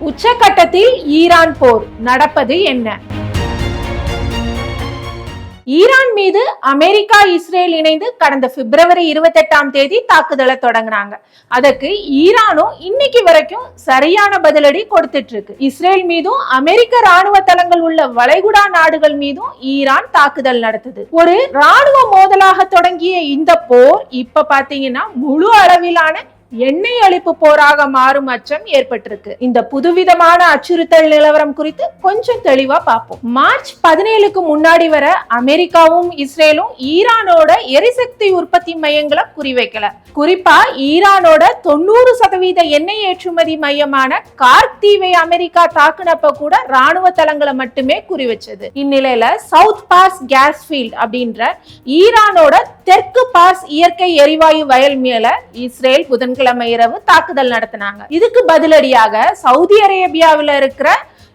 உச்சகட்டத்தில் Iran போர் நடப்பது என்ன? Iran மீது அமெரிக்கா இஸ்ரேல் இணைந்து கடந்த பிப்ரவரி 28ஆம் தேதி தாக்குதலை தொடங்கினாங்க. அதற்கு ஈரானும் இன்னைக்கு வரைக்கும் சரியான பதிலடி கொடுத்துட்டு இருக்கு. இஸ்ரேல் மீதும் அமெரிக்க ராணுவ தளங்கள் உள்ள வளைகுடா நாடுகள் மீதும் ஈரான் தாக்குதல் நடத்துது. ஒரு ராணுவ மோதலாக தொடங்கிய இந்த போர் இப்ப பாத்தீங்கன்னா முழு அளவிலான எண்ணெய் அளிப்பு போராக மாறும் அச்சம் ஏற்பட்டிருக்கு. இந்த புதுவிதமான அச்சுறுத்தல் நிலவரம் குறித்து கொஞ்சம் தெளிவா பார்ப்போம். மார்ச் 17க்கு முன்னாடி வர அமெரிக்காவும் இஸ்ரேலும் ஈரானோட எரிசக்தி உற்பத்தி மையங்களை குறிவைக்கல. குறிப்பா ஈரானோட 90% எண்ணெய் ஏற்றுமதி மையமான கார்க் தீவை அமெரிக்கா தாக்குனப்ப கூட ராணுவ தளங்களை மட்டுமே குறிவச்சது. இந்நிலையில சவுத் பார்ஸ் கேஸ் ஃபீல்ட் அப்படின்ற ஈரானோட தெற்கு பார்ஸ் இயற்கை எரிவாயு வயல் மேல இஸ்ரேல் புதன்கிழமை இரவு தாக்குதல் நடத்தினாங்க. இதுக்கு பதிலடியாக சவுதி அரேபியாவில் இருக்கிற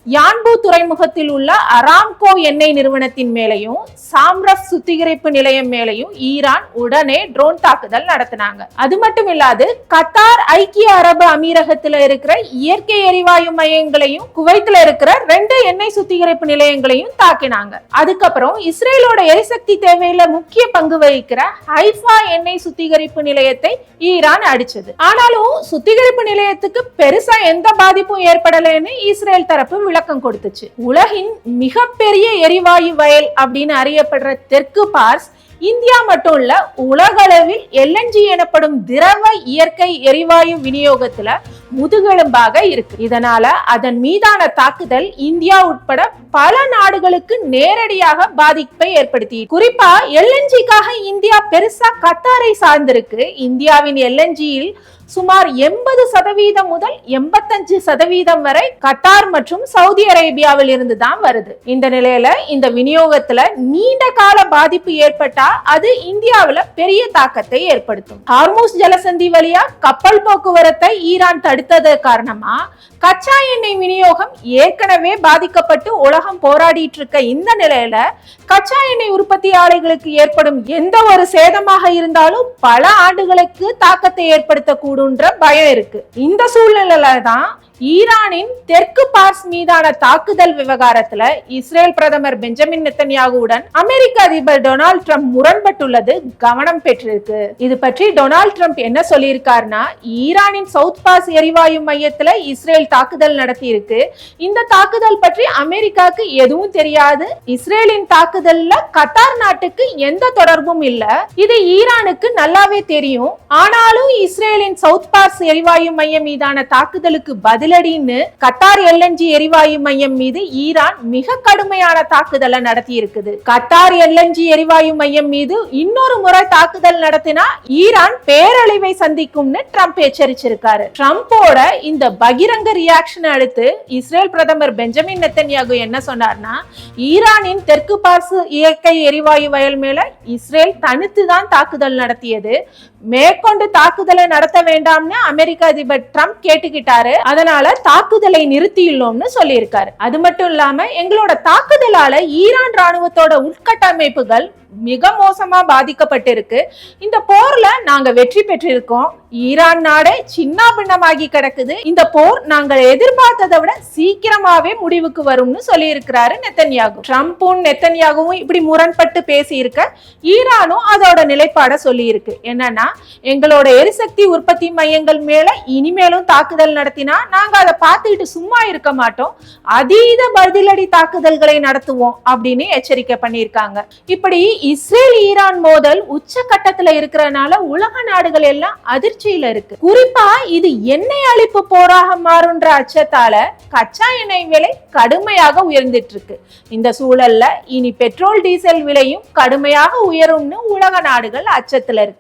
யான்பு துறைமுகத்தில் உள்ள அராம்கோ எண்ணெய் நிறுவனத்தின் மேலையும் சாம்ரப் சுத்திகரிப்பு நிலையம் மேலையும் ஈரான் உடனே ட்ரோன் தாக்குதல் நடத்தினாங்க. அது மட்டும் இல்லாது கத்தார் ஐக்கிய அரபு அமீரகத்துல இருக்கிற இயற்கை எரிவாயு மையங்களையும் குவைத்துல இருக்கிற 2 எண்ணெய் சுத்திகரிப்பு நிலையங்களையும் தாக்கினாங்க. அதுக்கப்புறம் இஸ்ரேலோட எரிசக்தி தேவையில முக்கிய பங்கு வகிக்கிற ஹைஃபா எண்ணெய் சுத்திகரிப்பு நிலையத்தை ஈரான் அடிச்சது. ஆனாலும் சுத்திகரிப்பு நிலையத்துக்கு பெருசா எந்த பாதிப்பும் ஏற்படலைன்னு இஸ்ரேல் தரப்பு விளக்கம் கொடுத்துச்சு. உலகின் மிகப்பெரிய எரிவாயு வயல் அப்படின்னு அறியப்படுற தெற்கு பார்ஸ் இந்தியா மட்டும் இல்ல உலகளவில் LNG எனப்படும் திரவ இயற்கை எரிவாயு விநியோகத்துல முதுகெலும்பாக இருக்கு. இதனால அதன் மீதான தாக்குதல் இந்தியா உட்பட பல நாடுகளுக்கு நேரடியாக பாதிப்பை ஏற்படுத்தி. குறிப்பா LNGக்காக இந்தியா பெருசா கத்தாரை சார்ந்திருக்கு. இந்தியாவின் LNGயில் சுமார் 80% முதல் 85% வரை கத்தார் மற்றும் சவுதி அரேபியாவில் இருந்து தான் வருது. இந்த நிலையில இந்த விநியோகத்துல நீண்ட கால பாதிப்பு ஏற்பட்டா அது இந்தியாவில பெரிய தாக்கத்தை ஏற்படுத்தும். ஹார்மூஸ் ஜலசந்தி வழியா கப்பல் போக்குவரத்தை ஈரான் தடுத்தது காரணமா கச்சா எண்ணெய் விநியோகம் ஏற்கனவே பாதிக்கப்பட்டு உலகம் போராடிட்டு இருக்க இந்த நிலையில கச்சா எண்ணெய் உற்பத்தி ஆலைகளுக்கு ஏற்படும் எந்த ஒரு சேதமாக இருந்தாலும் பல ஆண்டுகளுக்கு தாக்கத்தை ஏற்படுத்தக்கூடும் பயம் இருக்கு. இந்த சூழ்நிலையில தான் ஈரானின் தெற்கு பார்ஸ் மீதான தாக்குதல் விவகாரத்துல இஸ்ரேல் பிரதமர் பெஞ்சமின் நெத்தன்யாகுவுடன் அமெரிக்க அதிபர் டொனால்ட் ட்ரம்ப் முரண்பட்டுள்ளது கவனம் பெற்றிருக்கு. இது பற்றி டொனால்ட் ட்ரம்ப் என்ன சொல்லியிருக்காருன்னா, ஈரானின் சவுத் பார்ஸ் எரிவாயு மையத்துல இஸ்ரேல் தாக்குதல் நடத்தி இருக்கு. இந்த தாக்குதல் பற்றி அமெரிக்காவுக்கு எதுவும் தெரியாது. இஸ்ரேலின் தாக்குதல்ல கத்தார் நாட்டுக்கு எந்த தொடர்பும் இல்ல. இது ஈரானுக்கு நல்லாவே தெரியும். ஆனாலும் இஸ்ரேலின் சவுத் பார்ஸ் எரிவாயு மையம் மீதான தாக்குதலுக்கு பதிலடின்னு கத்தார் LNG எரிவாயு மையம் மீது ஈரான் மிக கடுமையான தாக்குதலை நடத்தி இருக்குது. கத்தார் LNG எரிவாயு மையம் மீது இன்னொரு முறை தாக்குதல் நடத்தினா ஈரான் பேரழிவை சந்திக்கும்னு ட்ரம்ப் எச்சரிச்சிருக்காரு. ட்ரம்போட இந்த பகிரங்க ரியாக்ஷன் அடுத்து இஸ்ரேல் பிரதமர் பெஞ்சமின் நெத்தன்யாகு என்ன சொன்னார்னா, ஈரானின் தெற்கு பார்ஸ் இயற்கை எரிவாயு வயல் மேல இஸ்ரேல் தனித்து தான் தாக்குதல் நடத்தியது. மேற்கொண்டு தாக்குதலை நடத்த வேண்டாம்னு அமெரிக்க அதிபர் ட்ரம்ப் கேட்டுக்கிட்டாரு. அதனால தாக்குதலை நிறுத்தியுள்ளோம்னு சொல்லியிருக்காரு. அது மட்டும் இல்லாம எங்களோட தாக்குதலால ஈரான் ராணுவத்தோட உட்கட்டமைப்புகள் மிக மோசமா பாதிக்கப்பட்டிருக்கு. இந்த போர்ல நாங்க வெற்றி பெற்றிருக்கோம். ஈரான் நாடே சின்ன பின்னமாகி கிடக்குது. இந்த போர் நாங்கள் எதிர்பார்த்ததை விட சீக்கிரமாவே முடிவுக்கு வரும்னு சொல்லி இருக்கிறாரு நெத்தன்யாகு. ட்ரம்பும் நெத்தன்யாகுவும் இப்படி முரண்பட்டு பேசி இருக்க ஈரானும் அதோட நிலைப்பாட சொல்லி இருக்கு. என்னன்னா, எங்களோட எரிசக்தி உற்பத்தி மையங்கள் மேல இனிமேலும் தாக்குதல் நடத்தினா நாங்க அதை பார்த்துக்கிட்டு சும்மா இருக்க மாட்டோம், அதீத பதிலடி தாக்குதல்களை நடத்துவோம் அப்படின்னு எச்சரிக்கை பண்ணியிருக்காங்க. இப்படி இஸ்ரேல் ஈரான் மோதல் உச்ச கட்டத்துல இருக்கிறனால உலக நாடுகள் எல்லாம் அதிர்ச்சியில இருக்கு. குறிப்பா இது எண்ணெய் அளிப்பு போராக மாறுன்ற அச்சத்தால கச்சா எண்ணெய் விலை கடுமையாக உயர்ந்துட்டு இருக்கு. இந்த சூழல்ல இனி பெட்ரோல் டீசல் விலையும் கடுமையாக உயரும்னு உலக நாடுகள் அச்சத்துல இருக்கு.